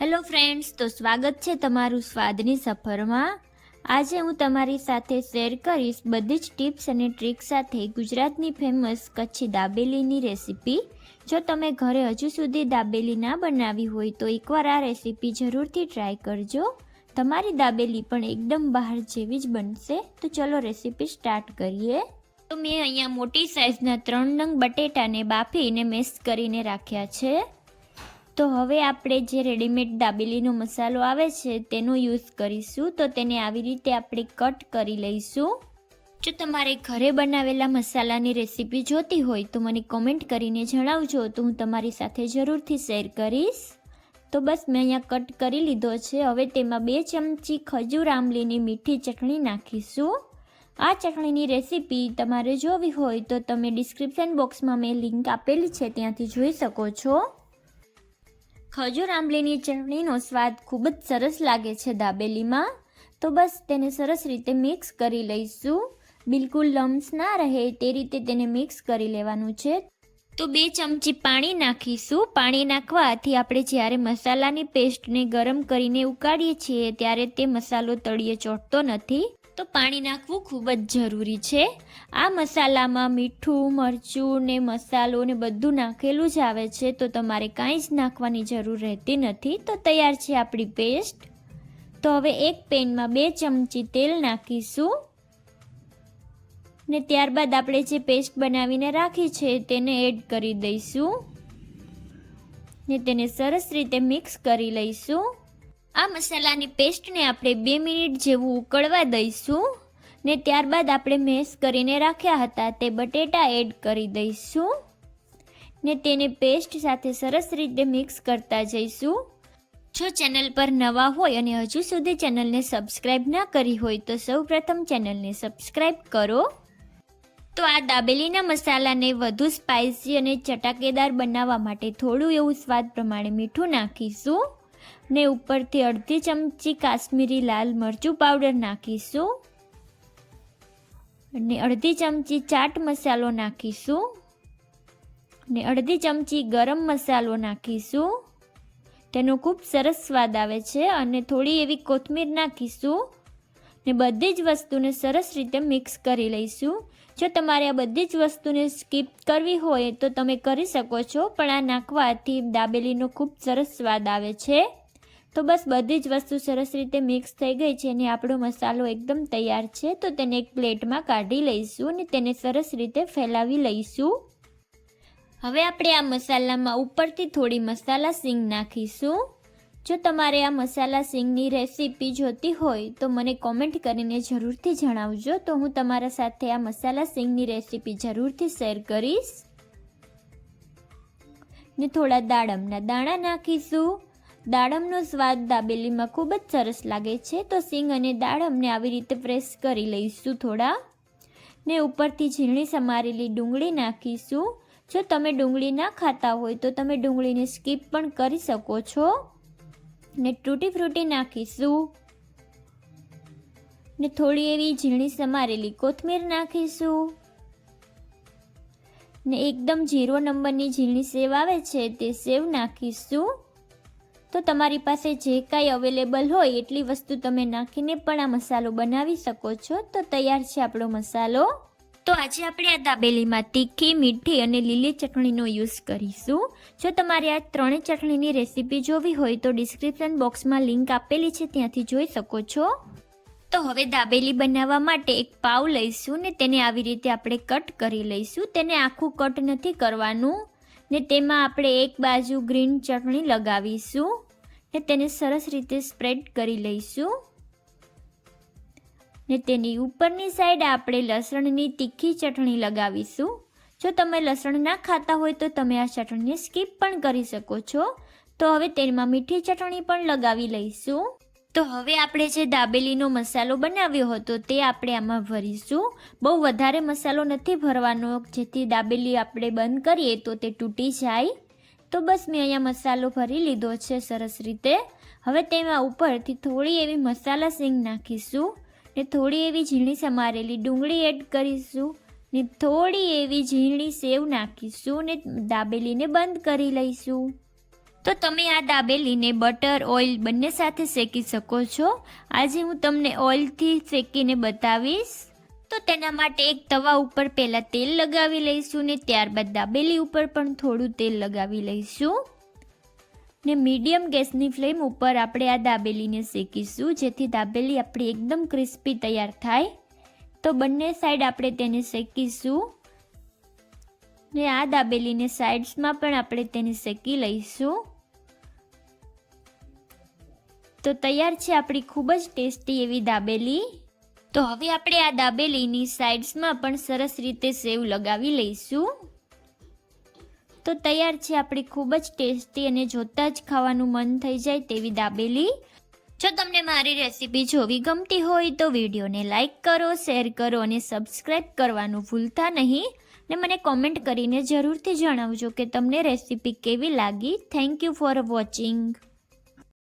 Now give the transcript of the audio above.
Hello friends, તો સ્વાગત છે તમારું સ્વાદની સફરમાં। આજે હું તમારી સાથે શેર કરીશ બધી જ ટિપ્સ અને ટ્રિક્સ સાથે ગુજરાતની ફેમસ કચ્છી દાબેલીની રેસીપી। જો તમે ઘરે હજુ સુધી દાબેલી ના બનાવી હોય તો એકવાર આ રેસીપી જરૂરથી ટ્રાય કરજો। તમારી દાબેલી પણ એકદમ બહાર જેવી જ બનશે। તો ચલો રેસીપી સ્ટાર્ટ કરીએ। તો મેં અહીંયા મોટી સાઇઝના 3 નંગ બટેટાને બાફીને મેશ કરીને રાખ્યા છે। તો હવે આપણે જે રેડીમેડ દાબેલીનો મસાલો આવે છે તેનો યુઝ કરીશું। તો તેને આવી રીતે આપણે કટ કરી લઈશું। જો તમારે ઘરે બનાવેલા મસાલાની રેસીપી જોતી હોય તો મને કોમેન્ટ કરીને જણાવજો, તો હું તમારી સાથે જરૂરથી શેર કરીશ। તો બસ મેં અહીંયા કટ કરી લીધો છે। હવે તેમાં 2 ચમચી ખજૂર આંબલીની મીઠી ચટણી નાખીશું। આ ચટણીની રેસીપી તમારે જોવી હોય તો તમે ડિસ્ક્રિપ્શન બોક્સમાં મેં લિંક આપેલી છે ત્યાંથી જોઈ શકો છો। ખજૂર આંબલીની ચટણીનો સ્વાદ ખૂબ જ સરસ લાગે છે દાબેલીમાં। તો બસ તેને સરસ રીતે મિક્સ કરી લઈશું। બિલકુલ લમ્સ ના રહે તે રીતે તેને મિક્સ કરી લેવાનું છે। તો 2 ચમચી પાણી નાખીશું। પાણી નાખવાથી આપણે જ્યારે મસાલાની પેસ્ટને ગરમ કરીને ઉકાળીએ છીએ ત્યારે તે મસાલો તળિયે ચોંટતો નથી। તો પાણી નાખવું ખૂબ જ જરૂરી છે। આ મસાલામાં મીઠું, મરચું ને મસાલો ને બધું નાખેલું જ આવે છે, તો તમારે કાંઈ જ નાખવાની જરૂર રહેતી નથી। તો તૈયાર છે આપણી પેસ્ટ। તો હવે એક પેનમાં 2 ચમચી તેલ નાખીશું ને ત્યારબાદ આપણે જે પેસ્ટ બનાવીને રાખી છે તેને એડ કરી દઈશું ને તેને સરસ રીતે મિક્સ કરી લઈશું। આ મસાલાની પેસ્ટને આપણે 2 મિનિટ જેવું ઉકળવા દઈશું ને ત્યારબાદ આપણે મેશ કરીને રાખ્યા હતા તે બટેટા એડ કરી દઈશું ને તેને પેસ્ટ સાથે સરસ રીતે મિક્સ કરતા જઈશું। જો ચેનલ પર નવા હોય અને હજુ સુધી ચેનલને સબસ્ક્રાઈબ ના કરી હોય તો સૌપ્રથમ ચેનલને સબસ્ક્રાઈબ કરો। તો આ દાબેલીના મસાલાને વધુ સ્પાઇસી અને ચટાકેદાર બનાવવા માટે થોડું એવું સ્વાદ પ્રમાણે મીઠું નાખીશું ને ઉપરથી અડધી ચમચી કાશ્મીરી લાલ મરચું પાવડર નાખીશું અને અડધી ચમચી ચાટ મસાલો નાખીશું ને અડધી ચમચી ગરમ મસાલો નાખીશું। તેનો ખૂબ સરસ સ્વાદ આવે છે અને થોડી એવી કોથમીર નાખીશું ને બધી જ વસ્તુને સરસ રીતે મિક્સ કરી લઈશું। જો તમારે આ બધી જ વસ્તુને સ્કીપ કરવી હોય તો તમે કરી શકો છો, પણ આ નાખવાથી દાબેલીનો ખૂબ સરસ સ્વાદ આવે છે। તો બસ બધી જ વસ્તુ સરસ રીતે મિક્સ થઈ ગઈ છે અને આપણો મસાલો એકદમ તૈયાર છે। તો તેને એક પ્લેટમાં કાઢી લઈશું અને તેને સરસ રીતે ફેલાવી લઈશું। હવે આપણે આ મસાલામાં ઉપરથી થોડી મસાલા સિંગ નાખીશું। જો તમારે આ મસાલા સિંગની રેસીપી જોતી હોય તો મને કોમેન્ટ કરીને જરૂરથી જણાવજો, તો હું તમારા સાથે આ મસાલા સિંગની રેસીપી જરૂરથી શેર કરીશ। ને થોડા દાડમના દાણા નાખીશું। દાડમનો સ્વાદ દાબેલીમાં ખૂબ જ સરસ લાગે છે। તો સિંગ અને દાડમને આવી રીતે પ્રેસ કરી લઈશું થોડા ને ઉપરથી ઝીણી સમારેલી ડુંગળી નાખીશું। જો તમે ડુંગળી ના ખાતા હોય તો તમે ડુંગળીને સ્કીપ પણ કરી શકો છો ને તૂટી ફ્રૂટી નાખીશું ને થોડી એવી ઝીણી સમારેલી કોથમીર નાખીશું ને એકદમ 0 નંબરની ઝીણી સેવ આવે છે તે સેવ નાખીશું। તો તમારી પાસે જે કાંઈ અવેલેબલ હોય એટલી વસ્તુ તમે નાખીને પણ આ મસાલો બનાવી શકો છો। તો તૈયાર છે આપણો મસાલો। તો આજે આપણે આ દાબેલીમાં તીખી, મીઠી અને લીલી ચટણીનો યુઝ કરીશું। જો તમારે આ 3 ચટણીની રેસીપી જોવી હોય તો ડિસ્ક્રિપ્શન બોક્સમાં લિંક આપેલી છે ત્યાંથી જોઈ શકો છો। તો હવે દાબેલી બનાવવા માટે એક પાવ લઈશું ને તેને આવી રીતે આપણે કટ કરી લઈશું। તેને આખું કટ નથી કરવાનું ને તેમાં આપણે એક બાજુ ગ્રીન ચટણી લગાવીશું ને તેને સરસ રીતે સ્પ્રેડ કરી લઈશું ને તેની ઉપરની સાઈડ આપણે લસણની તીખી ચટણી લગાવીશું। જો તમે લસણ ના ખાતા હોય તો તમે આ ચટણીને સ્કીપ પણ કરી શકો છો। તો હવે તેમાં મીઠી ચટણી પણ લગાવી લઈશું। તો હવે આપણે જે દાબેલીનો મસાલો બનાવ્યો હતો તે આપણે આમાં ભરીશું। બહુ વધારે મસાલો નથી ભરવાનો જેથી દાબેલી આપણે બંધ કરીએ તો તે તૂટી જાય। તો બસ મેં અહીંયા મસાલો ભરી લીધો છે સરસ રીતે। હવે તેમાં ઉપરથી થોડી એવી મસાલા સિંગ નાખીશું ને થોડી એવી ઝીણી સમારેલી ડુંગળી એડ કરીશું ને થોડી એવી ઝીણી સેવ નાખીશું ને દાબેલીને બંધ કરી લઈશું। તો તમે આ દાબેલીને બટર ઓઇલ બંને સાથે શેકી શકો છો. આજે હું તમને ઓઇલથી શેકીને બતાવીશ. તો તેના માટે એક તવા ઉપર પહેલાં તેલ લગાવી લઈશું ને ત્યારબાદ દાબેલી ઉપર પણ થોડું તેલ લગાવી લઈશું ને મીડિયમ ગેસની ફ્લેમ ઉપર આપણે આ દાબેલીને શેકીશું જેથી દાબેલી આપણી એકદમ ક્રિસ્પી તૈયાર થાય. તો બંને સાઈડ આપણે તેને શેકીશું ને આ દાબેલીને સાઈડ્સમાં પણ આપણે તેને શેકી લઈશું. તો તૈયાર છે આપણી ખૂબ જ ટેસ્ટી એવી દાબેલી. તો હવે આપણે આ દાબેલીની સાઈડ્સમાં પણ સરસ રીતે સેવ લગાવી લઈશું. તો તૈયાર છે આપણી ખૂબ જ ટેસ્ટી અને જોતાં જ ખાવાનું મન થઈ જાય તેવી દાબેલી. જો તમને મારી રેસીપી જોવી ગમતી હોય તો વિડીયોને લાઇક કરો, શેર કરો અને સબસ્ક્રાઈબ કરવાનું ભૂલતા નહીં ને મને કોમેન્ટ કરીને જરૂરથી જણાવજો કે તમને રેસીપી કેવી લાગી. Thank you for watching.